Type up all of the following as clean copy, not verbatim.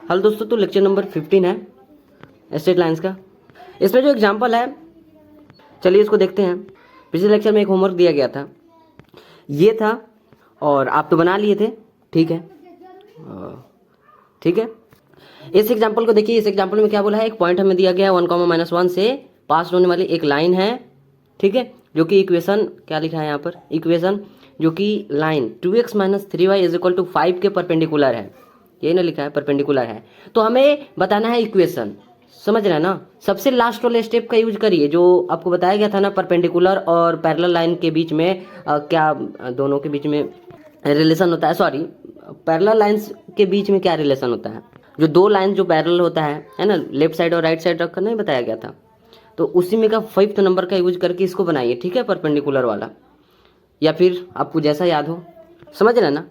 Hello दोस्तों, तो lecture number 15 है स्ट्रेट लाइंस का। इसमें जो एग्जांपल है, चलिए इसको देखते हैं। पिछले लेक्चर में एक होमवर्क दिया गया था, ये था और आप तो बना लिए थे। ठीक है, ठीक है। इस एग्जांपल को देखिए। इस एग्जांपल में क्या बोला है, एक पॉइंट हमें दिया गया है 1, -1 से पास होने वाली एक लाइन है। ठीक है, जो कि इक्वेशन क्या लिखा है यहाँ पर, इक्वेशन जो कि लाइन 2x - 3y = 5 के परपेंडिकुलर है। ये ना लिखा है परपेंडिकुलर है, तो हमें बताना है इक्वेशन। समझ रहे हैं ना। सबसे लास्ट वाले स्टेप का यूज करिए, जो आपको बताया गया था ना, परपेंडिकुलर और पैरेलल लाइन के बीच में क्या दोनों के बीच में रिलेशन होता है। सॉरी, पैरेलल लाइंस के बीच में क्या रिलेशन होता है, जो दो लाइन जो पैरेलल होता है ना, लेफ्ट साइड और राइट साइड रखकर नहीं बताया गया था। तो उसी में का 5th नंबर का यूज करके इसको बनाइए। ठीक है, परपेंडिकुलर वाला, या फिर आपको जैसा याद हो। समझ रहे ना।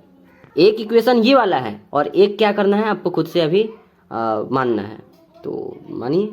एक इक्वेशन ये वाला है और एक क्या करना है आपको खुद से अभी मानना है, तो मानिए।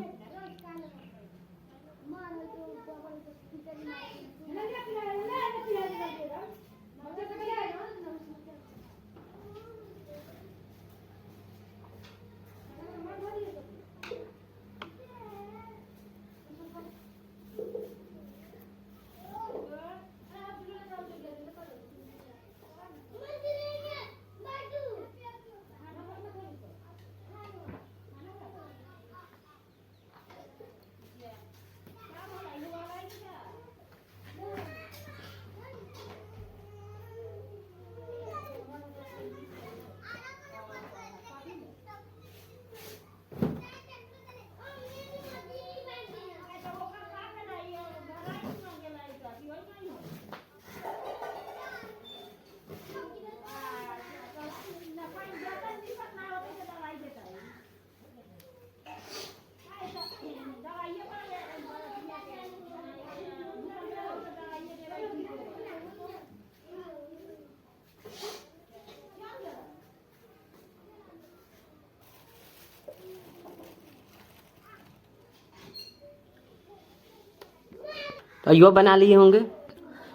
तो युवा बना लिए होंगे।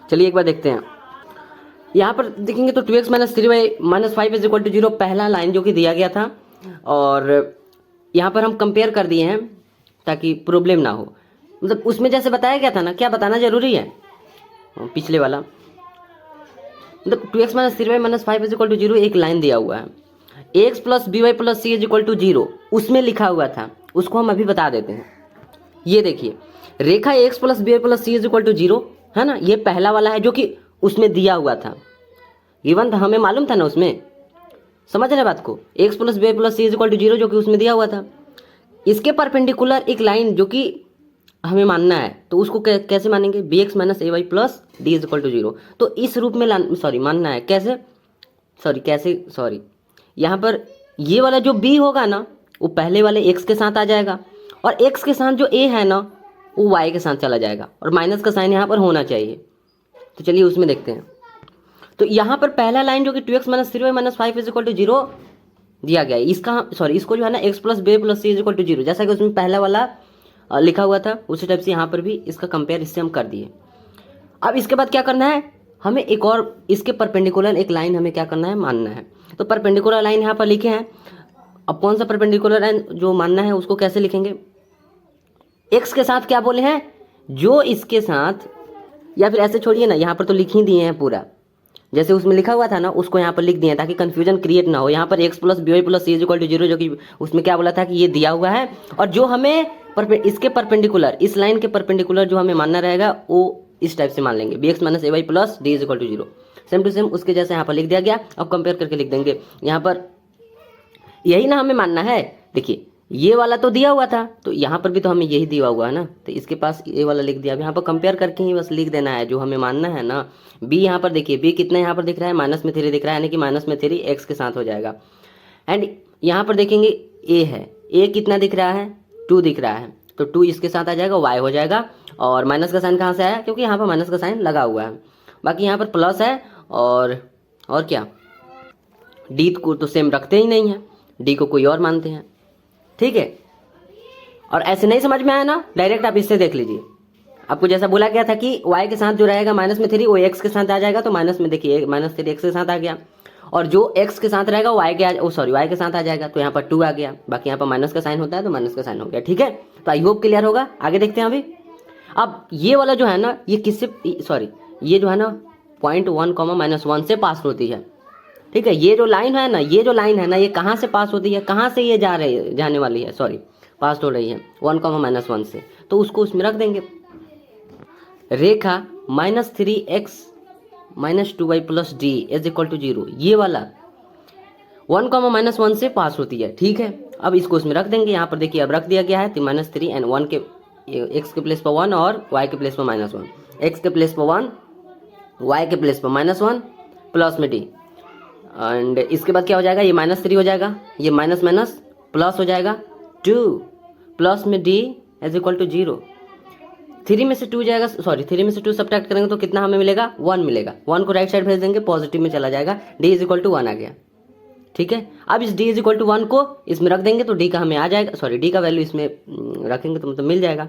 चलिए एक बार देखते हैं। यहाँ पर देखेंगे तो 2x - 3y - 5 = 0 पहला लाइन जो कि दिया गया था, और यहाँ पर हम कंपेयर कर दिए हैं ताकि प्रॉब्लम ना हो। मतलब उसमें जैसे बताया गया था ना, क्या बताना जरूरी है पिछले वाला। मतलब 2x - 3y - 5 = 0 एक लाइन दिया हुआ है, x + by + c = 0 उसमें लिखा हुआ था, उसको हम अभी बता देते हैं। ये देखिए, रेखा x + by + c = 0 है ना, ये पहला वाला है जो कि उसमें दिया हुआ था, गिवन था, हमें मालूम था ना उसमें। समझ रहे बात को, x + by + c = 0 जो कि उसमें दिया हुआ था। इसके परपेंडिकुलर एक लाइन जो कि हमें मानना है, तो उसको कैसे मानेंगे, bx - ay + d = 0। तो इस रूप में मानना है। कैसे यहाँ पर ये वाला जो b होगा ना, वो पहले वाले x के साथ आ जाएगा, और x के साथ जो a है ना, वो y के साथ चला जाएगा, और माइनस का साइन यहाँ पर होना चाहिए। तो चलिए उसमें देखते हैं। तो यहाँ पर पहला लाइन जो कि 2x - 3y - 5 = 0 दिया गया है, इसको जो है ना x + by + c = 0, जैसा कि उसमें पहला वाला लिखा हुआ था, उसी टाइप से यहाँ पर भी इसका कंपेयर इससे हम कर दिए। अब इसके बाद क्या करना है, हमें एक और इसके परपेंडिकुलर एक लाइन हमें क्या करना है, मानना है। तो परपेंडिकुलर लाइन यहाँ पर लिखे हैं। अब कौन सा परपेंडिकुलर लाइन जो मानना है उसको कैसे लिखेंगे, x के साथ क्या बोले हैं, जो इसके साथ, या फिर ऐसे छोड़िए ना, यहाँ पर तो लिख ही दिए हैं पूरा, जैसे उसमें लिखा हुआ था ना उसको यहाँ पर लिख दिए ताकि कंफ्यूजन क्रिएट ना हो। यहाँ पर x + by + c = 0 जो कि उसमें क्या बोला था कि ये दिया हुआ है, और जो हमें इसके परपेंडिकुलर, इस लाइन के परपेंडिकुलर जो हमें मानना रहेगा वो इस टाइप से मान लेंगे, bx - ay + d = 0। Same to same उसके जैसे यहाँ पर लिख दिया गया। अब कंपेयर करके लिख देंगे। यहाँ पर यही ना हमें मानना है। देखिए, ये वाला तो दिया हुआ था, तो यहाँ पर भी तो हमें यही दिया हुआ है ना, तो इसके पास ये वाला लिख दिया। अब यहाँ पर कंपेयर करके ही बस लिख देना है जो हमें मानना है ना। b यहाँ पर देखिए, b कितना यहाँ पर दिख रहा है, -3 दिख रहा है, यानी कि -3 x के साथ हो जाएगा। एंड यहाँ पर देखेंगे a है, a कितना दिख रहा है, 2 दिख रहा है, तो 2 इसके साथ आ जाएगा, y हो जाएगा। और माइनस का साइन कहाँ से आया, क्योंकि यहाँ पर माइनस का साइन लगा हुआ है। बाकी यहाँ पर प्लस है, और क्या, d को तो सेम रखते ही नहीं है, d को कोई और मानते हैं। ठीक है, और ऐसे नहीं समझ में आया ना, डायरेक्ट आप इससे देख लीजिए। आपको जैसा बोला गया था कि y के साथ जो रहेगा -3 वो x के साथ आ जाएगा, तो माइनस में देखिए -3 x के साथ आ गया, और जो x के साथ रहेगा वो y के साथ आ जाएगा, तो यहाँ पर 2 आ गया, बाकी यहाँ पर माइनस का साइन होता है तो माइनस का साइन हो गया। ठीक है, तो आई होप क्लियर होगा। आगे देखते हैं अभी। अब ये वाला जो है ना, ये किससे, सॉरी, ये जो है ना पॉइंट 1,-1 से पास होती है। ठीक है, ये जो लाइन है ना, ये कहाँ से पास होती है, कहाँ से ये जाने वाली है, सॉरी, पास हो रही है 1,-1 से, तो उसको उसमें रख देंगे। रेखा -3x - 2y + d = 0, ये वाला 1,-1 से पास होती है। ठीक है, अब इसको उसमें रख देंगे। यहाँ पर देखिए अब रख दिया गया है, -3 एंड 1 के x के प्लेस पर 1 और y के प्लेस पर -1, x के प्लेस पर 1, y के प्लेस पर -1 प्लस में d, एंड इसके बाद क्या हो जाएगा, ये -3 हो जाएगा, ये माइनस माइनस प्लस हो जाएगा 2 प्लस में d = 0। 3 में से 2 जाएगा, सॉरी 3 में से 2 सब्ट्रैक्ट करेंगे तो कितना हमें मिलेगा, 1 मिलेगा। 1 को राइट साइड भेज देंगे, पॉजिटिव में चला जाएगा, d = 1 आ गया। ठीक है, अब इस d = 1 को इसमें रख देंगे तो d का हमें आ जाएगा, सॉरी d का वैल्यू इसमें रखेंगे तो मतलब मिल जाएगा।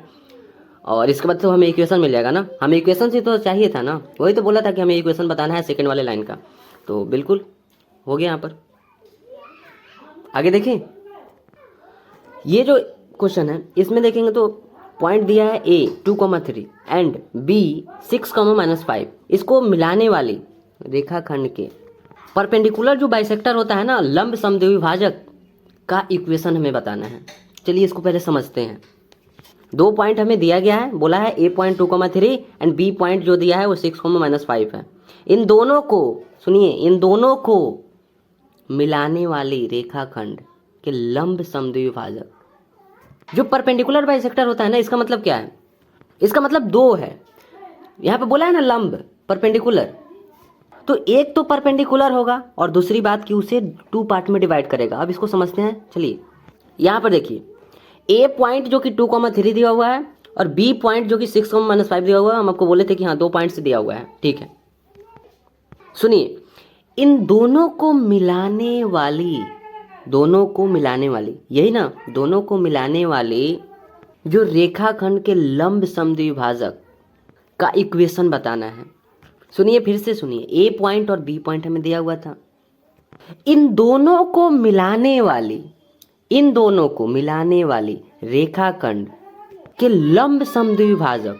और इसके बाद तो हमें इक्वेशन मिल जाएगा ना, हमें इक्वेशन से तो चाहिए था ना, वही तो बोला था कि हमें इक्वेशन बताना है सेकंड वाले लाइन का, तो बिल्कुल हो गया। यहाँ पर आगे देखें, ये जो क्वेश्चन है इसमें देखेंगे तो पॉइंट दिया है a 2,3 एंड b 6,-5, इसको मिलाने वाली रेखाखंड के परपेंडिकुलर जो बाइसेक्टर होता है ना, लंब समद्विभाजक का इक्वेशन हमें बताना है। चलिए इसको पहले समझते हैं। 2 पॉइंट हमें दिया गया है, बोला है a point 2,3 and b point जो दिया है वो 6,-5 है। इन दोनों को सुनिए, इन दोनों को मिलाने वाली रेखाखंड के लंब समद्विभाजक जो परपेंडिकुलर बाइसेक्टर होता है ना, इसका मतलब क्या है, इसका मतलब 2 है। यहाँ पे बोला है ना लंब परपेंडिकुलर, तो एक तो परपेंडिकुलर होगा और दूसरी बात कि उसे 2 पार्ट में डिवाइड करेगा। अब इसको समझते हैं। चलिए यहाँ पर देखिए, a पॉइंट जो कि 2,3 दिया हुआ है और b पॉइंट जो कि 6,-5 दिया हुआ है। हम आपको बोले थे कि हाँ 2 पॉइंट से दिया हुआ है। ठीक है, सुनिए, इन दोनों को मिलाने वाली, यही ना, दोनों को मिलाने वाली जो रेखाखंड के लंब समद्विभाजक का इक्वेशन बताना है। सुनिए, फिर से सुनिए, a पॉइंट और b पॉइंट हमें दिया हुआ था। इन दोनों को मिलाने वाली रेखाखंड के लंब समद्विभाजक,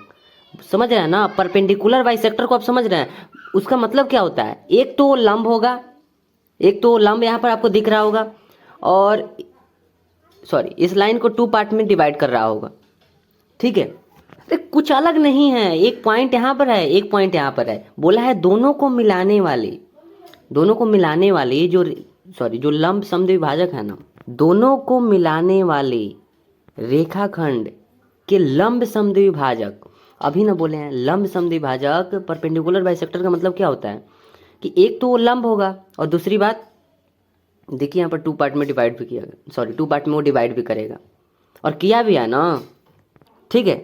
समझ रहे हैं ना, परपेंडिकुलर बाइसेक्टर को आप समझ रहे हैं। उसका मतलब क्या होता है, एक तो लंब होगा, एक तो लंब यहाँ पर आपको दिख रहा होगा और सॉरी इस लाइन को 2 पार्ट में डिवाइड कर रहा होगा। ठीक है, तो कुछ अलग नहीं है, एक पॉइंट यहाँ पर है, एक पॉइंट यहाँ पर है। बोला है दोनों को मिलाने वाली जो लंब समद्विभाजक है ना, दोनों को मिलाने वाली रेखाखंड के लंब समद्विभाजक, अभी ना बोले हैं लंब समद्विभाजक परपेंडिकुलर बाइसेक्टर का मतलब क्या होता है कि एक तो वो लंब होगा और दूसरी बात देखिए यहाँ पर 2 पार्ट में डिवाइड भी किया, सॉरी 2 पार्ट में वो डिवाइड भी करेगा और किया भी है ना। ठीक है,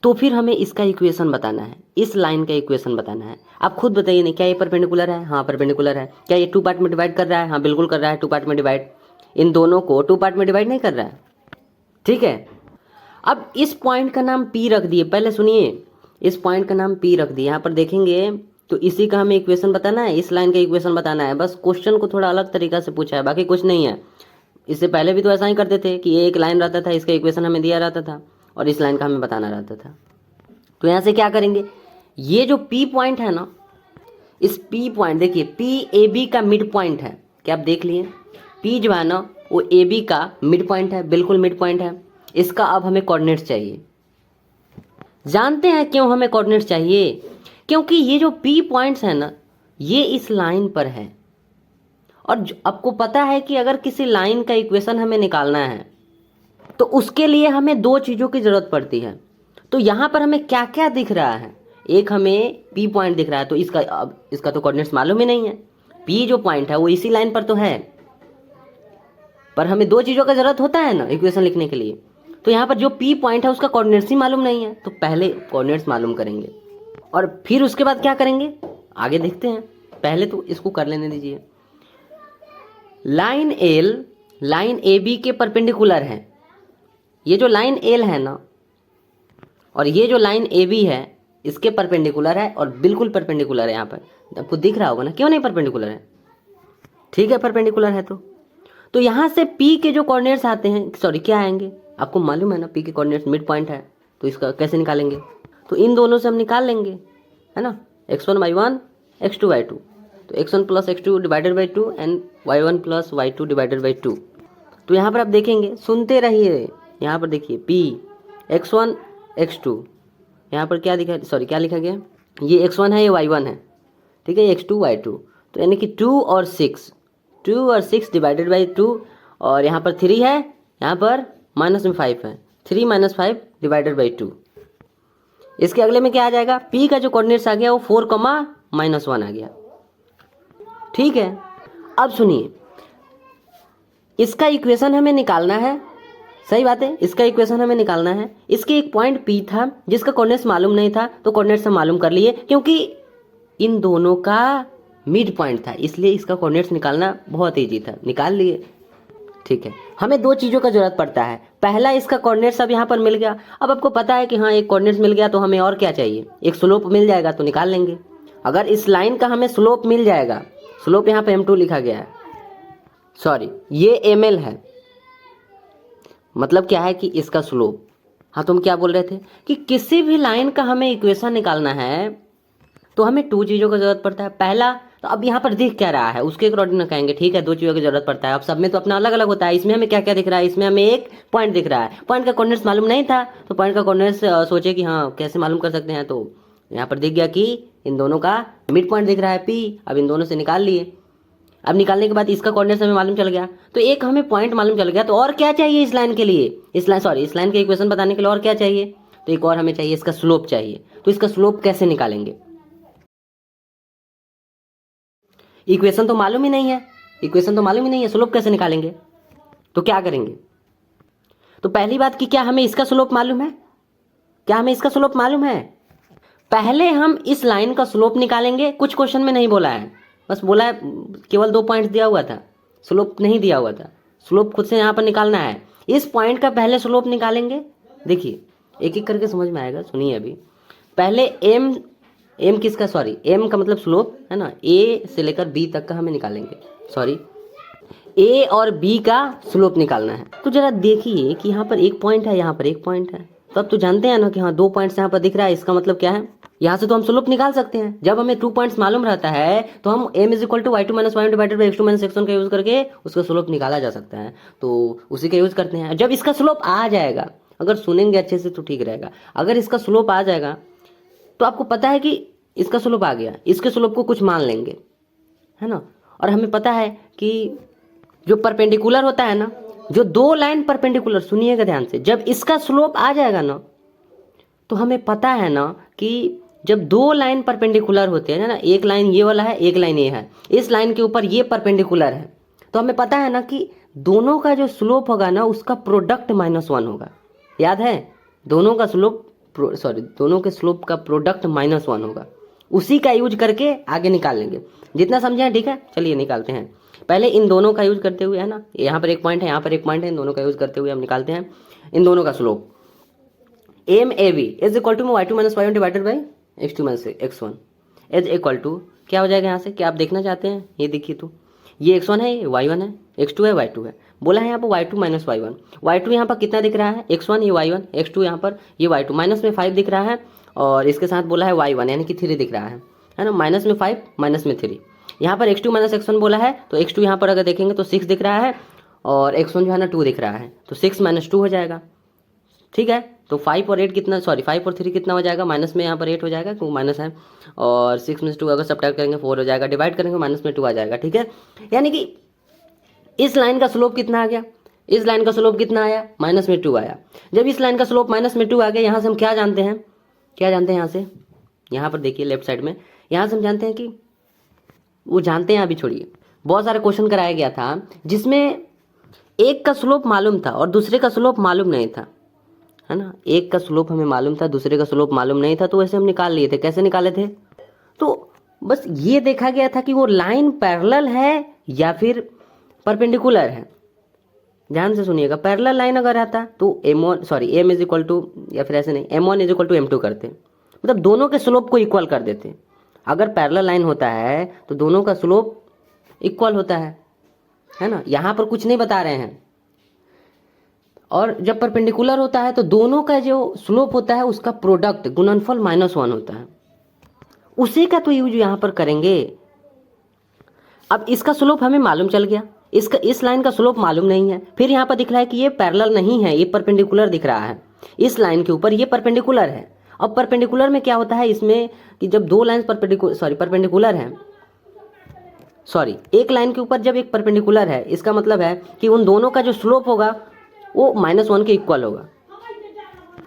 तो फिर हमें इसका इक्वेशन बताना है, इस लाइन का इक्वेशन बताना है। आप खुद बताइए नहीं, क्या ये परपेंडिकुलर है? हाँ परपेंडिकुलर है। क्या ये 2 पार्ट में डिवाइड कर रहा है? हाँ बिल्कुल कर रहा है 2 पार्ट में डिवाइड। इन दोनों को 2 पार्ट में डिवाइड नहीं कर रहा है। ठीक है, अब इस पॉइंट का नाम P रख दिए। पहले सुनिए, इस पॉइंट का नाम P रख दिए। यहाँ पर देखेंगे तो इसी का हमें इक्वेशन बताना है, इस लाइन का इक्वेशन बताना है। बस क्वेश्चन को थोड़ा अलग तरीका से पूछा है, बाकी कुछ नहीं है। इससे पहले भी तो ऐसा ही करते थे कि एक लाइन रहता था, इसका इक्वेशन हमें दिया रहता था और इस लाइन का हमें बताना रहता था। तो यहाँ से क्या करेंगे, ये जो P पॉइंट है ना, इस P पॉइंट देखिए P AB का मिड पॉइंट है। क्या आप देख लिए, P जो है ना वो AB का मिड पॉइंट है, बिल्कुल मिड पॉइंट है। इसका अब हमें कोऑर्डिनेट्स चाहिए। जानते हैं क्यों हमें कोऑर्डिनेट्स चाहिए? क्योंकि ये जो P पॉइंट्स है ना, ये इस लाइन पर है और आपको पता है कि अगर किसी लाइन का इक्वेशन हमें निकालना है तो उसके लिए हमें 2 चीज़ों की ज़रूरत पड़ती है। तो यहाँ पर हमें क्या क्या दिख रहा है, एक हमें P पॉइंट दिख रहा है, तो इसका तो कोऑर्डिनेट्स मालूम ही नहीं है। P जो पॉइंट है वो इसी लाइन पर तो है, पर हमें 2 चीज़ों का ज़रूरत होता है ना इक्वेशन लिखने के लिए। तो यहाँ पर जो P पॉइंट है उसका कोऑर्डिनेट्स ही मालूम नहीं है, तो पहले कोऑर्डिनेट्स मालूम करेंगे और फिर उसके बाद क्या करेंगे आगे देखते हैं। पहले तो इसको कर लेने दीजिए। लाइन L लाइन AB के परपेंडिकुलर है। ये जो लाइन L है ना और ये जो लाइन AB है इसके परपेंडिकुलर है और बिल्कुल परपेंडिकुलर है। यहाँ पर आपको दिख रहा होगा ना, क्यों नहीं परपेंडिकुलर है? ठीक है, परपेंडिकुलर है तो यहाँ से P के जो कोऑर्डिनेट्स आते हैं, सॉरी क्या आएंगे, आपको मालूम है ना P के कोऑर्डिनेट्स मिड पॉइंट है, तो इसका कैसे निकालेंगे, तो इन दोनों से हम निकाल लेंगे, है ना, x1y1 x2y2, तो x1 plus x2 divided by 2 and y1 plus y2 divided by 2। तो यहाँ पर आप देखेंगे, सुनते रहिए, यहाँ पर देखिए P x1 x2, यहाँ पर क्या दिखा, सॉरी क्या लिखा गया, ये x1 है, ये y1 है, ठीक है, x2 y2, तो यानी कि 2 और 6 डिवाइडेड बाई 2, और यहाँ पर 3 है, यहाँ पर माइनस में 5 है, 3 माइनस 5 डिवाइडेड बाई 2। इसके अगले में क्या आ जाएगा, P का जो कोऑर्डिनेट्स आ गया वो 4, -1 आ गया। ठीक है, अब सुनिए, इसका इक्वेशन हमें निकालना है, सही बात है, इसका इक्वेशन हमें निकालना है। इसके एक पॉइंट P था जिसका कोऑर्डिनेट्स मालूम नहीं था, तो कोऑर्डिनेट्स हम मालूम कर लिए, क्योंकि इन दोनों का मिड पॉइंट था, इसलिए इसका कोऑर्डिनेट्स निकालना बहुत ईजी था, निकाल लिए। ठीक है, हमें दो चीज़ों का जरूरत पड़ता है, पहला इसका कोऑर्डिनेट्स अब यहाँ पर मिल गया, अब आपको पता है कि हाँ एक कोऑर्डिनेट्स मिल गया, तो हमें और क्या चाहिए, एक स्लोप मिल जाएगा तो निकाल लेंगे। अगर इस लाइन का हमें स्लोप मिल जाएगा, स्लोप यहाँ पे m2 लिखा गया है, सॉरी ये ml है, मतलब क्या है कि इसका स्लोप, हाँ तो हम क्या बोल रहे थे कि किसी भी लाइन का हमें इक्वेशन निकालना है तो हमें दो चीज़ों का जरूरत पड़ता है। पहला, तो अब यहाँ पर दिख क्या रहा है उसके अकॉर्डिंग कहेंगे, ठीक है, दो चीज़ों की जरूरत पड़ता है। अब सब में तो अपना अलग अलग होता है, इसमें हमें क्या क्या दिख रहा है, इसमें हमें एक पॉइंट दिख रहा है, पॉइंट का कोऑर्डिनेट्स मालूम नहीं था, तो पॉइंट का कोऑर्डिनेट्स सोचे कि हाँ कैसे मालूम कर सकते हैं, तो यहाँ पर दिख गया कि इन दोनों का मिड पॉइंट दिख रहा है P, अब इन दोनों से निकाल लिए। अब निकालने के बाद इसका कोऑर्डिनेट्स हमें मालूम चल गया, तो एक हमें पॉइंट मालूम चल गया, तो और क्या चाहिए इस लाइन के लिए, इस लाइन के इक्वेशन बताने के लिए और क्या चाहिए, तो एक और हमें चाहिए, इसका स्लोप चाहिए। तो इसका स्लोप कैसे निकालेंगे, इक्वेशन तो मालूम ही नहीं है, स्लोप कैसे निकालेंगे, तो क्या करेंगे। तो पहली बात कि क्या हमें इसका स्लोप मालूम है, पहले हम इस लाइन का स्लोप निकालेंगे। कुछ क्वेश्चन में नहीं बोला है, बस बोला है केवल 2 पॉइंट्स दिया हुआ था, स्लोप नहीं दिया हुआ था, स्लोप खुद से यहाँ पर निकालना है। इस पॉइंट का पहले स्लोप निकालेंगे, देखिए एक एक करके समझ में आएगा, सुनिए। अभी पहले m किसका, सॉरी m का मतलब स्लोप है ना, a से लेकर b तक का हमें निकालेंगे, सॉरी a और b का स्लोप निकालना है। तो जरा देखिए कि यहाँ पर एक पॉइंट है, यहाँ पर एक पॉइंट है, तो अब तो जानते हैं ना कि हाँ 2 पॉइंट्स यहाँ पर दिख रहा है, इसका मतलब क्या है, यहाँ से तो हम स्लोप निकाल सकते हैं। जब हमें 2 पॉइंट्स मालूम रहता है तो हम m = y2 - y1 divided by x2 - x1 का यूज करके उसका स्लोप निकाला जा सकता है, तो उसी का यूज करते हैं। जब इसका स्लोप आ जाएगा, अगर सुनेंगे अच्छे से तो ठीक रहेगा, अगर इसका स्लोप आ जाएगा तो आपको पता है कि इसका स्लोप आ गया, इसके स्लोप को कुछ मान लेंगे, है ना। और हमें पता है कि जो परपेंडिकुलर होता है ना, जो 2 लाइन परपेंडिकुलर, सुनिएगा ध्यान से, जब इसका स्लोप आ जाएगा ना, तो हमें पता है ना कि जब 2 लाइन परपेंडिकुलर होते हैं ना, एक लाइन ये वाला है, एक लाइन ये है, इस लाइन के ऊपर ये परपेंडिकुलर है, तो हमें पता है ना कि दोनों का जो स्लोप होगा ना, उसका प्रोडक्ट -1 होगा। याद है, दोनों का स्लोप, सॉरी दोनों के स्लोप का प्रोडक्ट -1 होगा। उसी का यूज करके आगे निकाल लेंगे, जितना समझे हैं ठीक है। चलिए निकालते हैं, पहले इन दोनों का यूज करते हुए, है ना, यहाँ पर एक पॉइंट है, यहाँ पर एक पॉइंट है, इन दोनों का यूज करते हुए हम निकालते हैं इन दोनों का slope. MAV = y2 - y1 divided by x2 - x1 is equal to क्या हो जाएगा, यहाँ से क्या आप देखना चाहते हैं, ये देखिए, तो ये x1 है, ये y1 है, x2 है, y2 है, बोला है यहाँ पर y2 - y1, y2 यहाँ पर कितना दिख रहा है, x1 ये y1, x2 यहाँ पर ये y2, माइनस में 5 दिख रहा है, और इसके साथ बोला है y1 यानी कि 3 दिख रहा है ना, माइनस में 5 माइनस में 3, यहाँ पर x2 - x1 बोला है, तो x2 यहाँ पर अगर देखेंगे तो 6 दिख रहा है, और x1 जो है ना 2 दिख रहा है, तो 6 - 2 हो जाएगा, ठीक है। तो 5 और 8 कितना, सॉरी 5 और 3 कितना हो जाएगा, माइनस में यहाँ पर 8 हो जाएगा क्योंकि माइनस है, और 6 में से 2 अगर सब्ट्रैक्ट करेंगे 4 हो जाएगा, डिवाइड करेंगे माइनस में 2 आ जाएगा, ठीक है। यानी कि इस लाइन का स्लोप कितना आ गया, इस लाइन का स्लोप कितना आया, -2 आया। जब इस लाइन का स्लोप -2 आ गया, यहाँ से हम क्या जानते हैं, यहाँ से, यहाँ पर देखिए लेफ्ट साइड में, यहाँ से हम जानते हैं कि वो जानते हैं, अभी छोड़िए, बहुत सारे क्वेश्चन कराया गया था जिसमें एक का स्लोप मालूम था और दूसरे का स्लोप मालूम नहीं था, है ना, एक का स्लोप हमें मालूम था, दूसरे का स्लोप मालूम नहीं था, तो वैसे हम निकाल लिए थे। कैसे निकाले थे, तो बस ये देखा गया था कि वो लाइन पैरेलल है या फिर परपेंडिकुलर है। ध्यान से सुनिएगा, पैरेलल लाइन अगर आता तो m = या फिर ऐसे नहीं, m1 = m2 करते, मतलब दोनों के स्लोप को इक्वल कर देते। अगर पैरेलल लाइन होता है तो दोनों का स्लोप इक्वल होता है ना। यहाँ पर कुछ नहीं बता रहे हैं। और जब परपेंडिकुलर होता है तो दोनों का जो स्लोप होता है उसका प्रोडक्ट गुणनफल -1 होता है, उसी का तो यूज यहाँ पर करेंगे। अब इसका स्लोप हमें मालूम चल गया, इसका इस लाइन का स्लोप मालूम नहीं है। फिर यहाँ पर दिख रहा है कि ये पैरेलल नहीं है, ये परपेंडिकुलर दिख रहा है इस लाइन के ऊपर, ये परपेंडिकुलर है। अब परपेंडिकुलर में क्या होता है इसमें कि जब दो लाइन परपेंडिकुलर हैं, एक लाइन के ऊपर जब एक परपेंडिकुलर है, इसका मतलब है कि उन दोनों का जो स्लोप होगा वो -1 के इक्वल होगा।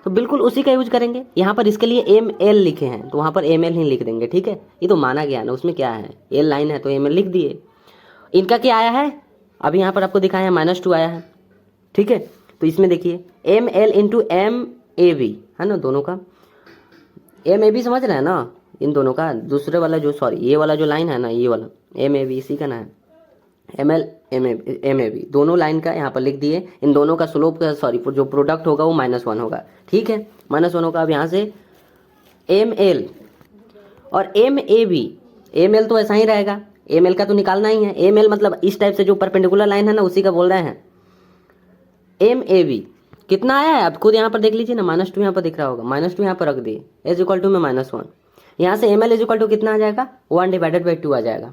तो बिल्कुल उसी का यूज करेंगे। यहाँ पर इसके लिए ML लिखे हैं तो वहाँ पर ML ही लिख देंगे, ठीक है। ये तो माना गया ना, उसमें क्या है, L लाइन है तो ML लिख दिए। इनका क्या आया है, अभी यहाँ पर आपको दिखाया है -2 आया है, ठीक है। तो इसमें देखिए ML इंटू MAB है ना, दोनों का MAB समझ रहे हैं ना, इन दोनों का। दूसरे वाला जो ये वाला जो लाइन है ना, ये वाला MAB इसी का ना है, ML MAB दोनों लाइन का यहाँ पर लिख दिए। इन दोनों का स्लोप का जो प्रोडक्ट होगा वो -1 होगा, ठीक है, -1 होगा। अब यहाँ से ML और MAB, ML तो ऐसा ही रहेगा, ML का तो निकालना ही है। ML मतलब इस टाइप से जो परपेंडिकुलर लाइन है ना उसी का बोल रहे हैं। MAB कितना आया है आप खुद यहाँ पर देख लीजिए ना, -2 यहाँ पर दिख रहा होगा, -2 यहाँ पर रख दिए, एज इक्वल टू में -1। यहाँ से ML इज इक्वल टू कितना आ जाएगा, 1/2 आ जाएगा।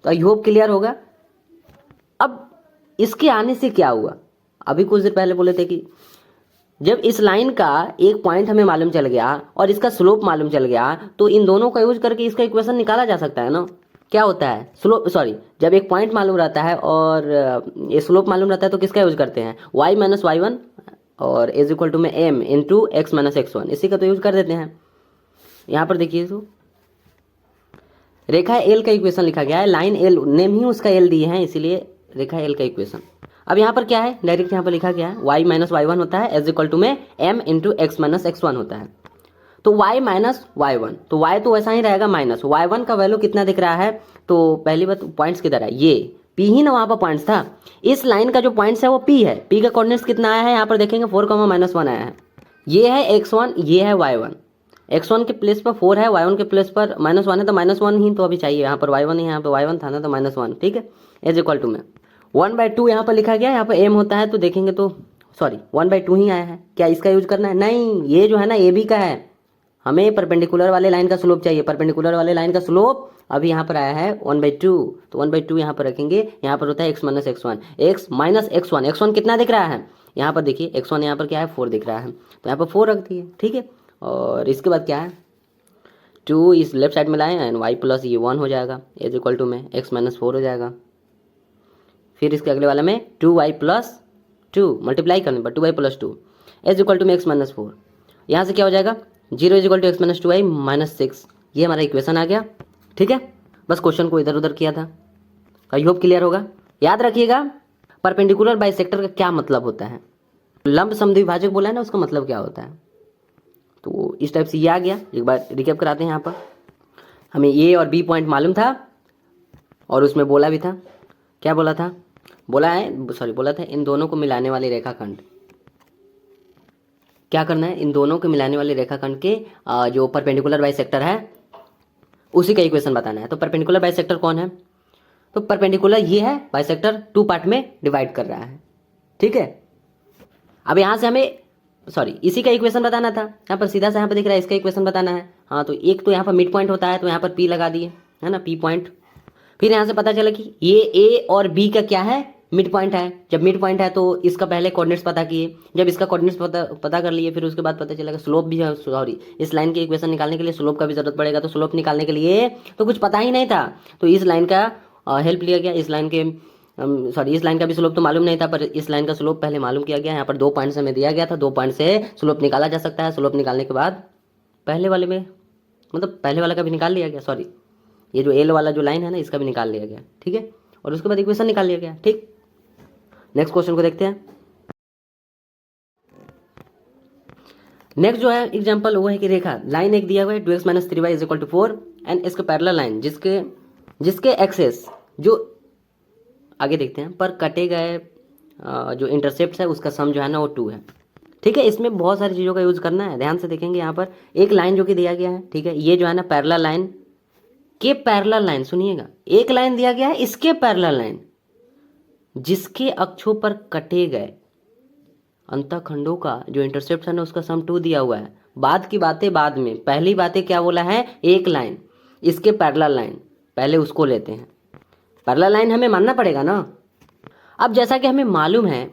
तो आई होप क्लियर होगा। अब इसके आने से क्या हुआ, अभी कुछ देर पहले बोले थे कि जब इस लाइन का एक पॉइंट हमें मालूम चल गया और इसका स्लोप मालूम चल गया तो इन दोनों का यूज करके इसका इक्वेशन निकाला जा सकता है ना। क्या होता है जब एक पॉइंट मालूम रहता है और ये स्लोप मालूम रहता है तो किसका यूज करते हैं, y - y1 और इज इक्वल टू में m इंटू x - x1, इसी का तो यूज कर देते हैं। यहाँ पर देखिए तो रेखा L का इक्वेशन लिखा गया है, लाइन L नेम ही उसका L दिए हैं, इसीलिए रेखा L का इक्वेशन। अब यहाँ पर क्या है, डायरेक्ट यहाँ पर लिखा गया है y - y1 होता है इज इक्वल टू में m इंटू x - x1 होता है। तो y - y1, तो y तो वैसा ही रहेगा माइनस, y1 का वैल्यू कितना दिख रहा है, तो पहली बात पॉइंट्स किधर है, ये P ही ना वहाँ पर पॉइंट्स था। इस लाइन का जो पॉइंट्स है वो P है, P का कोऑर्डिनेट्स कितना आया है यहाँ पर देखेंगे 4, -1 आया है। ये है x1, ये है y1, x1 के प्लेस पर 4 है, y1 के प्लेस पर -1 है, तो -1 ही तो अभी चाहिए। यहाँ पर y1 है, यहाँ पर y1 था ना, तो -1, ठीक है, इज इक्वल टू में 1/2 यहाँ पर लिखा गया, यहाँ पर m होता है तो देखेंगे तो 1/2 ही आया है। क्या इसका यूज करना है, नहीं, ये जो है ना AB का है, हमें परपेंडिकुलर वाले लाइन का स्लोप चाहिए। परपेंडिकुलर वाले लाइन का स्लोप अभी यहाँ पर आया है 1/2, तो 1/2 यहाँ पर रखेंगे। यहाँ पर होता है x - x1, x - x1, x1 कितना दिख रहा है यहाँ पर देखिए, x1 यहाँ पर क्या है 4 दिख रहा है, तो यहाँ पर 4 रख दिए, ठीक है। और इसके बाद क्या है 2 इस लेफ्ट साइड में लाए एंड y प्लस ये 1 हो जाएगा, इज इक्वल टू में x - 4 हो जाएगा। फिर इसके अगले वाले में 2y + 2 मल्टीप्लाई करने पर 2y + 2 इज इक्वल टू में x - 4। यहाँ से क्या हो जाएगा 0 is equal to x - 2y - 6, ये हमारा इक्वेशन आ गया, ठीक है। बस क्वेश्चन को इधर उधर किया था, आई होप क्लियर होगा। याद रखिएगा परपेंडिकुलर बाइसेक्टर का क्या मतलब होता है, लंब समद्विभाजक बोला है ना, उसका मतलब क्या होता है। तो इस टाइप से ये आ गया, एक बार रिकैप कराते हैं। यहाँ पर हमें A और B पॉइंट मालूम था और उसमें बोला भी था, क्या बोला था, बोला था इन दोनों को मिलाने वाले रेखाखंड, क्या करना है, इन दोनों को मिलाने वाले रेखाखंड के जो परपेंडिकुलर बाइसेक्टर है उसी का इक्वेशन बताना है। तो परपेंडिकुलर बाइसेक्टर कौन है, तो परपेंडिकुलर ये है, बाइसेक्टर 2 पार्ट में डिवाइड कर रहा है, ठीक है। अब यहाँ से हमें इसी का इक्वेशन बताना था, यहाँ पर सीधा सा यहाँ पर दिख रहा है, इसका इक्वेशन बताना है। हाँ, तो एक तो यहाँ पर मिड पॉइंट होता है तो यहाँ पर P लगा दिए, है ना, P पॉइंट। फिर यहाँ से पता चला कि ये A और B का क्या है, मिड पॉइंट है। जब मिड पॉइंट है तो इसका पहले कोऑर्डिनेट्स पता किए, जब इसका कोऑर्डिनेट्स पता कर लिए, फिर उसके बाद पता चलेगा स्लोप भी है, इस लाइन की इक्वेशन निकालने के लिए स्लोप का भी जरूरत पड़ेगा। तो स्लोप निकालने के लिए तो कुछ पता ही नहीं था, तो इस लाइन का हेल्प लिया गया। इस लाइन का भी स्लोप तो मालूम नहीं था, पर इस लाइन का स्लोप पहले मालूम किया गया। यहाँ पर 2 पॉइंट हमें दिया गया था, 2 पॉइंट से स्लोप निकाला जा सकता है। स्लोप निकालने के बाद पहले वाला का भी निकाल लिया गया, ये जो L वाला जो लाइन है ना, इसका भी निकाल लिया गया, ठीक है। और उसके बाद इक्वेशन निकाल लिया गया, ठीक। नेक्स्ट क्वेश्चन को देखते हैं। नेक्स्ट जो है एग्जांपल वो है कि रेखा लाइन एक दिया हुआ है 2x - 3y = 4 एंड इसके पैरेलल लाइन जिसके एक्सेस जो आगे देखते हैं पर कटे गए जो इंटरसेप्ट है उसका सम जो है ना वो 2 है, ठीक है। इसमें बहुत सारी चीज़ों का यूज करना है, ध्यान से देखेंगे। यहाँ पर एक लाइन जो कि दिया गया है, ठीक है, ये जो है ना पैरेलल लाइन के पैरेलल लाइन, सुनिएगा, एक लाइन दिया गया है इसके पैरेलल लाइन जिसके अक्षों पर कटे गए अंतःखंडों का जो इंटरसेप्ट है ना उसका सम 2 दिया हुआ है। बाद की बातें बाद में, पहली बातें क्या बोला है, एक लाइन इसके पैरेलल लाइन, पहले उसको लेते हैं। पैरेलल लाइन हमें मानना पड़ेगा ना। अब जैसा कि हमें मालूम है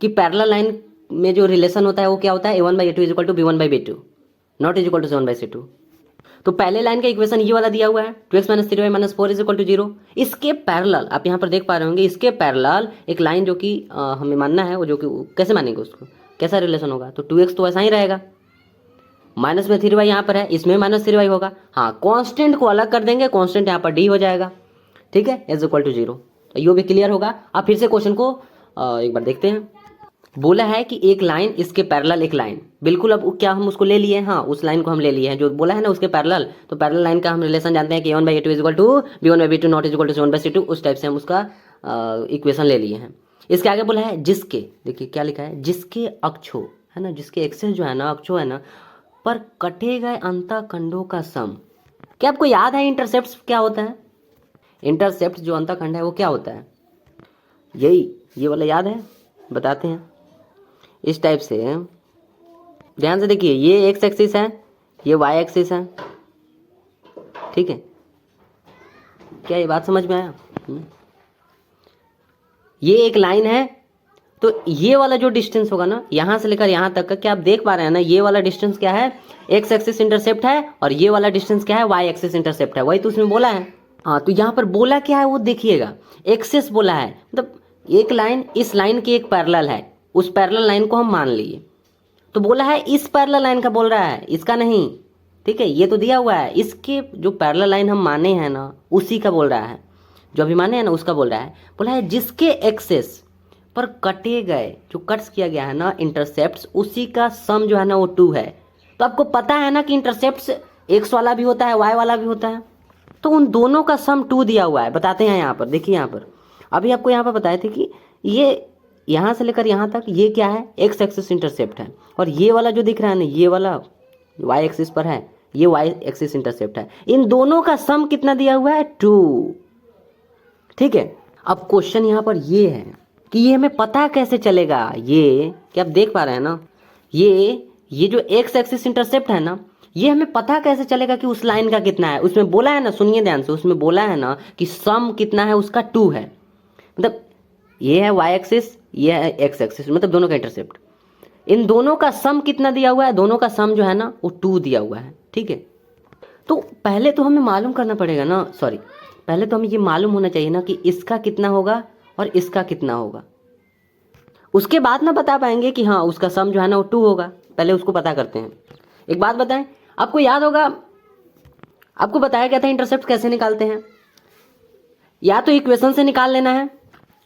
कि पैरेलल लाइन में जो रिलेशन होता है वो क्या होता है, a1/a2 is equal to b1/b2 not is equal to 7/c2। तो पहले लाइन का इक्वेशन ये वाला दिया हुआ है 2x - 3y - 4 is equal to 0। इसके पैरेलल आप यहाँ पर देख पा रहे होंगे, इसके पैरेलल एक लाइन जो कि हमें मानना है, वो जो कि कैसे मानेंगे उसको, कैसा रिलेशन होगा, तो 2x तो ऐसा ही रहेगा, माइनस में 3y यहाँ पर है, इसमें -3y होगा। हाँ, कांस्टेंट को अलग कर देंगे, कांस्टेंट यहाँ पर d हो जाएगा, ठीक है, इज इक्वल टू 0। तो ये भी क्लियर होगा। अब फिर से क्वेश्चन को एक बार देखते हैं। बोला है कि एक लाइन इसके पैरेलल एक लाइन, बिल्कुल। अब क्या हम उसको ले लिए, हाँ उस लाइन को हम ले लिए हैं जो बोला है ना उसके पैरेलल। तो पैरेलल लाइन का हम रिलेशन जानते हैं कि a1/a2 is equal to b1/b2 not is equal to 7/c2, उस टाइप से हम उसका इक्वेशन ले लिए हैं। इसके आगे बोला है जिसके, देखिए क्या लिखा है, जिसके अक्षों, है ना, जिसके एक्सेस जो है ना, अक्षों है ना, पर कटे गए अंतःखंडों का सम। क्या आपको याद है इंटरसेप्ट क्या होता है? इंटरसेप्ट जो अंतःखंड है वो क्या होता है, यही ये वाला याद है, बताते हैं। इस टाइप से ध्यान से देखिए, ये एक्स एक्सिस है, ये वाई एक्सिस है, ठीक है, क्या ये बात समझ में आया? ये एक लाइन है, तो ये वाला जो डिस्टेंस होगा ना यहाँ से लेकर यहाँ तक का, क्या आप देख पा रहे हैं ना, ये वाला डिस्टेंस क्या है, एक्स एक्सिस इंटरसेप्ट है, और ये वाला डिस्टेंस क्या है, वाई एक्सिस इंटरसेप्ट है। वही तो उसमें बोला है। हाँ, तो यहाँ पर बोला क्या है वो देखिएगा, एक्सिस बोला है, मतलब एक लाइन इस लाइन की एक पैरेलल है, उस पैरेलल लाइन को हम मान लिए। तो बोला है इस पैरेलल लाइन का बोल रहा है, इसका नहीं, ठीक है, ये तो दिया हुआ है, इसके जो पैरेलल लाइन हम माने हैं ना उसी का बोल रहा है, जो अभी माने हैं ना उसका बोल रहा है। बोला है जिसके एक्सेस पर कटे गए, जो कट्स किया गया है ना इंटरसेप्ट्स, उसी का सम जो है ना वो 2 है। तो आपको पता है ना कि इंटरसेप्ट्स एक्स वाला भी होता है, वाई वाला भी होता है, तो उन दोनों का सम 2 दिया हुआ है। बताते हैं यहाँ पर, देखिए यहाँ पर अभी आपको यहाँ पर बताए थे कि ये यहाँ से लेकर यहाँ तक ये क्या है, एक्स एक्सिस इंटरसेप्ट है, और ये वाला जो दिख रहा है ना, ये वाला वाई एक्सिस पर है, ये वाई एक्सिस इंटरसेप्ट है। इन दोनों का सम कितना दिया हुआ है, 2, ठीक है। अब क्वेश्चन यहाँ पर ये है कि ये हमें पता कैसे चलेगा, ये क्या आप देख पा रहे हैं ना, ये जो एक्स एक्सिस इंटरसेप्ट है ना, ये हमें पता कैसे चलेगा कि उस लाइन का कितना है। उसमें बोला है ना, सुनिए ध्यान से, उसमें बोला है ना कि सम कितना है उसका 2 है, मतलब ये है वाई एक्सिस, ये है एक्स एक्सिस, मतलब दोनों का इंटरसेप्ट। इन दोनों का सम कितना दिया हुआ है, दोनों का सम जो है ना वो 2 दिया हुआ है, ठीक है। तो पहले तो हमें मालूम करना पड़ेगा ना, सॉरी, पहले तो हमें ये मालूम होना चाहिए ना कि इसका कितना होगा और इसका कितना होगा, उसके बाद ना बता पाएंगे कि हाँ उसका सम जो है ना वो 2 होगा। पहले उसको पता करते हैं। एक बात बताएं, आपको याद होगा, आपको बताया गया था इंटरसेप्ट कैसे निकालते हैं, या तो इक्वेशन से निकाल लेना है,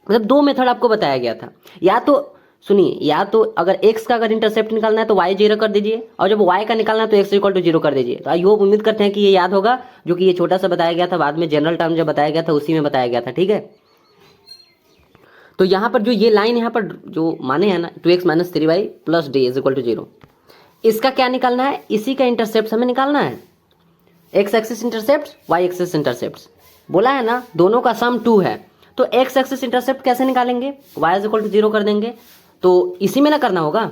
मतलब 2 मेथड आपको बताया गया था। या तो सुनिए, या तो अगर x का अगर इंटरसेप्ट निकालना है तो y 0 कर दीजिए, और जब y का निकालना है तो x इक्वल टू 0 कर दीजिए। तो आई होप, उम्मीद करते हैं कि ये याद होगा, जो कि ये छोटा सा बताया गया था, बाद में जनरल टर्म जब बताया गया था उसी में बताया गया था, ठीक है। तो यहाँ पर जो ये लाइन यहाँ पर जो माने हैं ना 2x - 3y + d is equal to 0, इसका क्या निकालना है, इसी का इंटरसेप्ट हमें निकालना है, x axis intercept, y axis intercept. बोला है ना दोनों का सम 2 है, तो एक्स एक्सिस इंटरसेप्ट कैसे निकालेंगे, y इज इक्वल टू 0 कर देंगे। तो इसी में ना करना होगा,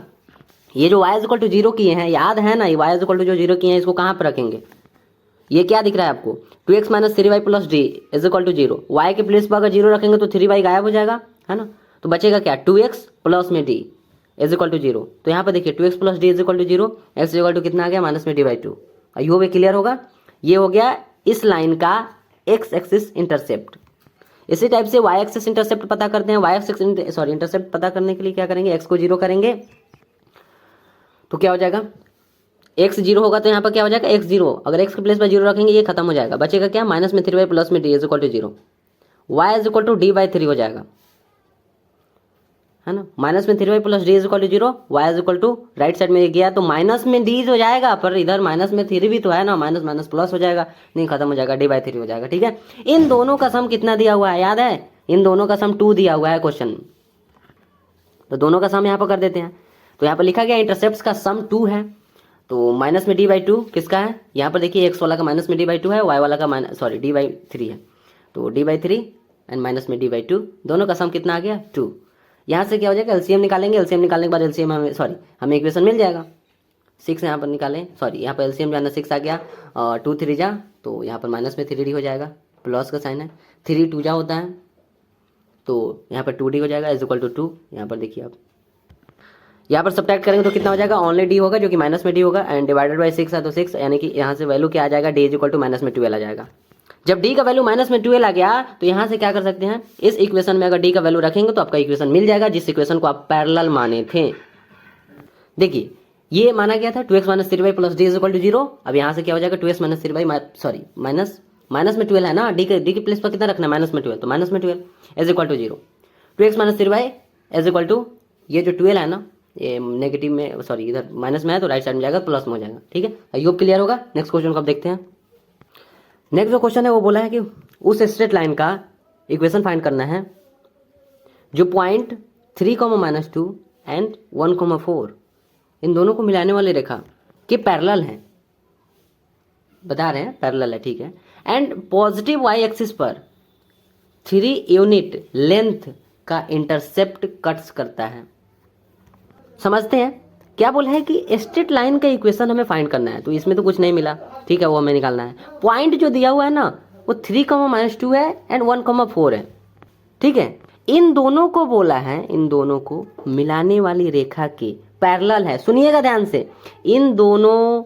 ये जो y इज इक्वल टू 0 किए हैं, याद है ना, ये y इज इक्वल टू जो 0 किए हैं इसको कहाँ पर रखेंगे, ये क्या दिख रहा है आपको, 2x - 3y + d is equal to 0। y के प्लेस पर अगर 0 रखेंगे तो 3y गायब हो जाएगा, है ना, तो बचेगा क्या, 2x प्लस में d इज इक्वल टू 0। तो यहाँ पर देखिए 2x + d is equal to 0, x is equal to कितना आ गया, -d/2। आई होप क्लियर होगा। ये हो गया इस लाइन का एक्स एक्सिस इंटरसेप्ट। इसी टाइप से वाई एक्सिस इंटरसेप्ट पता करते हैं। वाई एक्सिस सॉरी इंटरसेप्ट पता करने के लिए क्या करेंगे, एक्स को 0 करेंगे तो क्या हो जाएगा, एक्स 0 होगा तो यहाँ पर क्या हो जाएगा, x 0, अगर x के प्लेस पर 0 रखेंगे ये खत्म हो जाएगा, बचेगा क्या, -3y + में d is equal to 0, y is equal to d/3 हो जाएगा, है ना, -3y + d is equal to 0, y is equal to right side में गया तो माइनस में d हो जाएगा, पर इधर -3 भी तो है ना, माइनस माइनस प्लस हो जाएगा, नहीं खत्म हो जाएगा, d/3 हो जाएगा, ठीक है। इन दोनों का सम कितना दिया हुआ है, याद है, इन दोनों का सम 2 दिया हुआ है क्वेश्चन में, तो दोनों का सम यहाँ पर कर देते हैं। तो यहाँ पर लिखा गया इंटरसेप्ट का सम 2 है, तो माइनस में d/2 किसका है, यहाँ पर देखिए x वाला का माइनस में d/2 है, y वाला का d/3 है। तो d/3 एंड माइनस में d/2 दोनों का सम कितना आ गया 2। यहाँ से क्या हो जाएगा, एलसीएम निकालेंगे, एलसीएम निकालने के बाद एलसीएम हमें इक्वेशन मिल जाएगा। 6 यहाँ पर निकालें, यहाँ पर एलसीएम जाना 6 आ गया, और 2 3 जा, तो यहाँ पर माइनस में 3d हो जाएगा, प्लस का साइन है, 3 2 जा होता है, तो यहाँ पर 2d हो जाएगा =2। यहाँ पर देखिए आप यहाँ पर सब्ट्रैक्ट करेंगे तो कितना हो जाएगा, ओनली d होगा जो कि माइनस में d होगा, एंड डिवाइडेड बाई 6 है तो 6, यानी कि यहाँ से वैल्यू क्या आ जाएगा, d = माइनस में 12 आ जाएगा। जब d का वैल्यू माइनस में 12 आ गया तो यहाँ से क्या कर सकते हैं, इस इक्वेशन में अगर d का वैल्यू रखेंगे तो आपका इक्वेशन मिल जाएगा जिस इक्वेशन को आप पैरेलल माने थे। देखिए ये माना गया था 2x - 3y प्लस d = 0। अब यहाँ से क्या हो जाएगा, 2x - 3y माइनस में 12 है ना, d के प्लेस पर कितना रखना है, माइनस में 12, तो माइनस में 12 = 0। 2x - 3y = ये जो 12 है ना, ये नेगेटिव में इधर माइनस में है तो राइट साइड में जाएगा, प्लस में हो जाएगा। ठीक है, आई होप क्लियर होगा। नेक्स्ट क्वेश्चन को आप देखते हैं। नेक्स्ट जो क्वेश्चन है वो बोला है कि उस स्ट्रेट लाइन का इक्वेशन फाइंड करना है जो पॉइंट 3, -2 एंड 1, 4 इन दोनों को मिलाने वाली रेखा के पैरेलल हैं, बता रहे हैं पैरेलल है, ठीक है, एंड पॉजिटिव y एक्सिस पर 3 यूनिट लेंथ का इंटरसेप्ट कट्स करता है। समझते हैं क्या बोला है कि स्ट्रेट लाइन का इक्वेशन हमें फाइंड करना है, तो इसमें तो कुछ नहीं मिला, ठीक है, वो हमें निकालना है। पॉइंट जो दिया हुआ है ना वो 3, -2 है एंड 1, 4 है, ठीक है। इन दोनों को बोला है, इन दोनों को मिलाने वाली रेखा के पैरेलल है। सुनिएगा ध्यान से, इन दोनों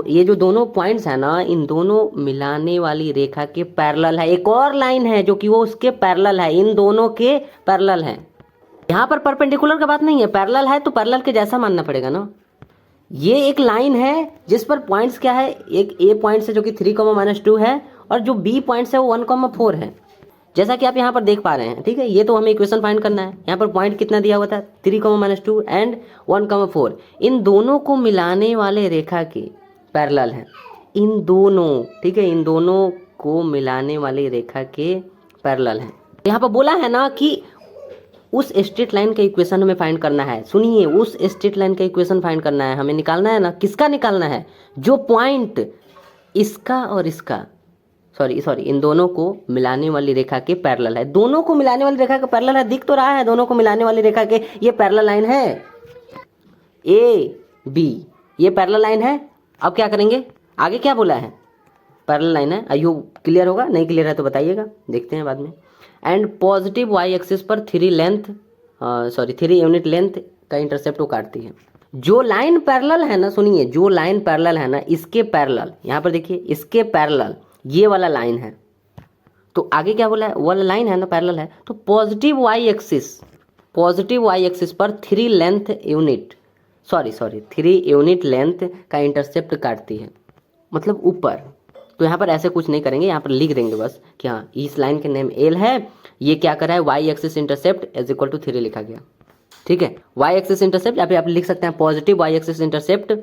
ये जो दोनों पॉइंट्स है ना, इन दोनों मिलाने वाली रेखा के पैरेलल है। एक और लाइन है जो कि वो उसके पैरेलल है, इन दोनों के पैरेलल है। यहाँ पर परपेंडिकुलर का बात नहीं है, पैरेलल है तो पैरेलल के जैसा मानना पड़ेगा ना। ये एक लाइन है जिस पर पॉइंट्स क्या है, एक ए पॉइंट्स है जो कि 3, -2 है, और जो बी पॉइंट्स है वो 1, 4 है, जैसा कि आप यहाँ पर देख पा रहे हैं। ठीक है, ये तो हमें इक्वेशन फाइंड करना है। यहाँ पर पॉइंट कितना दिया हुआ था, 3, -2 एंड 1, 4 इन दोनों को मिलाने वाले रेखा के पैरेलल है, इन दोनों, ठीक है, इन दोनों को मिलाने वाली रेखा के पैरेलल है। यहाँ पर बोला है ना कि उस स्ट्रेट लाइन का इक्वेशन हमें फाइंड करना है। सुनिए, उस स्ट्रेट लाइन का इक्वेशन फाइंड करना है, हमें निकालना है ना, किसका निकालना है, जो पॉइंट इसका और इसका इन दोनों को मिलाने वाली रेखा के पैरेलल है। दोनों को मिलाने वाली रेखा का पैरेलल है, दिख तो रहा है, दोनों को मिलाने वाली रेखा के ये पैरेलल लाइन है, ए बी, ये पैरेलल लाइन है। अब क्या करेंगे, आगे क्या बोला है, पैरेलल लाइन है। आई होप क्लियर होगा, नहीं क्लियर है तो बताइएगा, देखते हैं बाद में। एंड पॉजिटिव y एक्सिस पर 3 यूनिट लेंथ का इंटरसेप्ट वो काटती है। जो लाइन पैरेलल है ना, सुनिए, जो लाइन पैरेलल है ना, इसके पैरेलल, यहाँ पर देखिए, इसके पैरेलल ये वाला लाइन है। तो आगे क्या बोला है, वो वाला लाइन है ना, पैरेलल है, तो पॉजिटिव y एक्सिस पर 3 यूनिट लेंथ का इंटरसेप्ट काटती है, मतलब ऊपर। तो यहाँ पर ऐसे कुछ नहीं करेंगे, यहाँ पर लिख देंगे बस कि हाँ, इस लाइन के नेम एल है, ये क्या करा है, y एक्सिस इंटरसेप्ट = 3 लिखा गया। ठीक है, y एक्सिस इंटरसेप्ट यहाँ पे आप लिख सकते हैं पॉजिटिव y एक्सिस इंटरसेप्ट =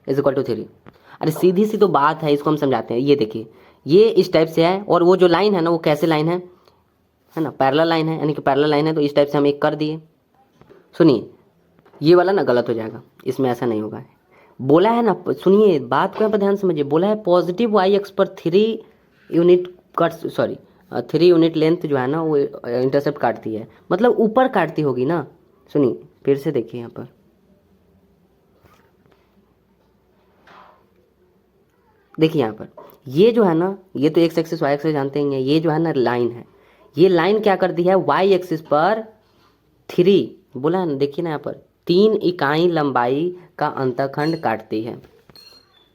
3। अरे सीधी सी तो बात है, इसको हम समझाते हैं। ये देखिए, ये इस टाइप से है, और वो जो लाइन है ना वो कैसे लाइन है ना, पैरेलल लाइन है, यानी कि पैरेलल लाइन है, तो इस टाइप से हम एक कर दिए। सुनिए, ये वाला ना गलत हो जाएगा, इसमें ऐसा नहीं होगा। बोला है ना, सुनिए बात को यहाँ पर ध्यान समझिए, बोला है पॉजिटिव y एक्स पर 3 यूनिट लेंथ जो है ना वो इंटरसेप्ट काटती है, मतलब ऊपर काटती होगी ना। सुनिए फिर से देखिए, यहाँ पर देखिए, यहाँ पर ये जो है ना, ये तो x एक्सिस y एक्सिस जानते हैं, ये जो है ना लाइन है, ये लाइन क्या करती है, y एक्सिस पर 3 बोला है ना, देखिए ना यहाँ पर 3 इकाई लंबाई का अंतखंड काटती है,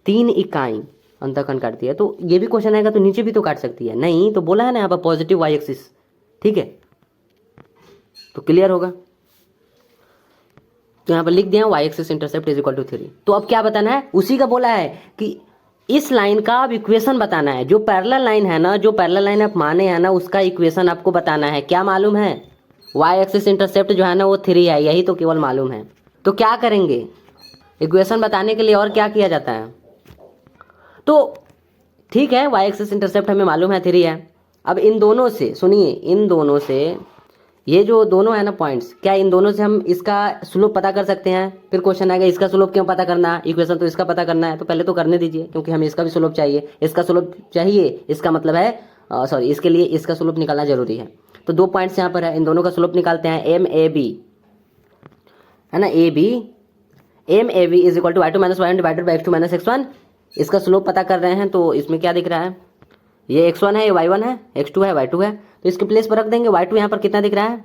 3 इकाई अंतखंड काटती है। तो ये भी क्वेश्चन आएगा तो नीचे भी तो काट सकती है, नहीं तो बोला है ना यहाँ पर पॉजिटिव y एक्सिस, ठीक है, तो क्लियर होगा। तो यहाँ पर लिख दिया y एक्सिस इंटरसेप्ट = 3। तो अब क्या बताना है, उसी का बोला है कि इस लाइन का अब इक्वेशन बताना है। जो पैरेलल लाइन है ना, जो पैरेलल लाइन आप माने हैं ना, उसका इक्वेशन आपको बताना है। क्या मालूम है, y एक्सिस इंटरसेप्ट जो है ना वो 3 है, यही तो केवल मालूम है। तो क्या करेंगे, इक्वेशन बताने के लिए और क्या किया जाता है, तो ठीक है, y एक्सिस इंटरसेप्ट हमें मालूम है 3 है। अब इन दोनों से, सुनिए, इन दोनों से ये जो दोनों है ना पॉइंट्स, क्या इन दोनों से हम इसका स्लोप पता कर सकते हैं? फिर क्वेश्चन आएगा इसका स्लोप क्यों पता करना है, इक्वेशन तो इसका पता करना है, तो पहले तो करने दीजिए, क्योंकि हमें इसका भी स्लोप चाहिए। इसका स्लोप चाहिए, इसका मतलब है सॉरी, इसके लिए इसका स्लोप निकालना जरूरी है। तो 2 पॉइंट्स यहाँ पर है, इन दोनों का स्लोप निकालते हैं। एम ए बी है ना, A B, m A B is equal to y2 minus y1 divided by x2 minus x1। इसका स्लोप पता कर रहे हैं, तो इसमें क्या दिख रहा है, ये x1 है, ये y1 है, x2 है, y2 है, तो इसके प्लेस पर रख देंगे। y2 यहाँ पर कितना दिख रहा है,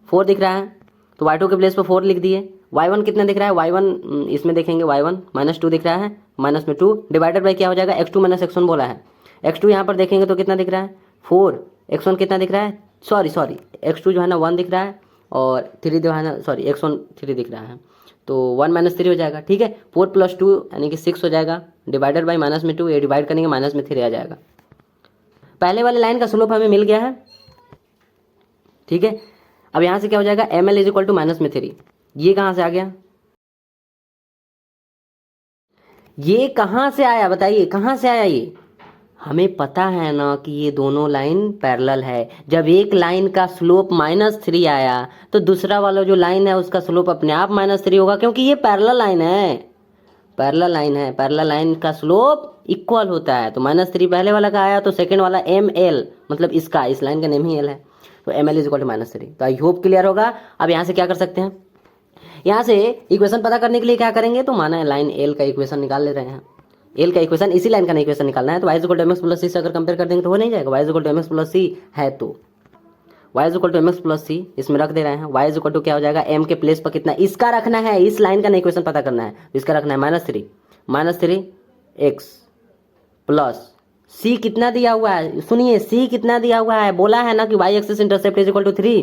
4 दिख रहा है, तो y2 के प्लेस पर 4 लिख दिए। y1 कितना दिख रहा है, y1 इसमें देखेंगे y1 माइनस 2 दिख रहा है, माइनस में 2 डिवाइडेड बाई क्या हो जाएगा, x2 माइनस x1 बोला है। x2 यहाँ पर देखेंगे तो कितना दिख रहा है 4, x1 कितना दिख रहा है, सॉरी x2 जो है ना 1 दिख रहा है, और 3 जो है ना, सॉरी x1 3 दिख रहा है, तो 1 माइनस 3 हो जाएगा। ठीक है, 4 प्लस 2 यानी कि 6 हो जाएगा, डिवाइडेड बाई माइनस में 2, ये डिवाइड करेंगे माइनस में 3 आ जाएगा। पहले वाले लाइन का स्लोप हमें मिल गया है। ठीक है, अब यहाँ से क्या हो जाएगा, m l is equal to minus में 3। ये कहाँ से आ गया, ये कहाँ से आया बताइए, कहाँ से आया ये? हमें पता है ना कि ये दोनों लाइन पैरेलल है। जब एक लाइन का स्लोप -3 आया तो दूसरा वाला जो लाइन है उसका स्लोप अपने आप -3 होगा, क्योंकि ये पैरेलल लाइन है, पैरेलल लाइन है, पैरेलल लाइन का स्लोप इक्वल होता है। तो -3 पहले वाला का आया, तो सेकंड वाला एम एल, मतलब इसका, इस लाइन का नेम ही एल है, तो m l is equal to -3। तो आई होप क्लियर होगा। अब यहाँ से क्या कर सकते हैं, यहाँ से इक्वेशन पता करने के लिए क्या करेंगे, तो माना लाइन एल का इक्वेशन निकाल ले रहे हैं। एल का इक्वेशन, इसी लाइन का इक्वेशन निकालना है, तो y is equal to mx plus c से अगर कंपेयर कर देंगे तो हो नहीं जाएगा। y is equal to mx plus c है, तो y is equal to mx plus c इसमें रख दे रहे हैं। y इज इक्वल टू क्या हो जाएगा, m के प्लेस पर कितना, इसका रखना है, इस लाइन का इक्वेशन पता करना है, तो इसका रखना है -3 x प्लस c कितना दिया हुआ है, सुनिए c कितना दिया हुआ है, बोला है ना कि y axis intercept is equal to 3।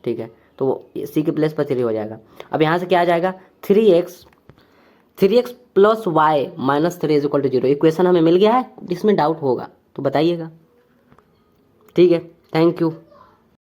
ठीक है, तो c के प्लेस पर 3 हो जाएगा। अब यहाँ से क्या आ जाएगा, 3x plus y minus 3 is equal to 0। Equation हमें मिल गया है, इसमें डाउट होगा तो बताइएगा। ठीक है, थैंक यू।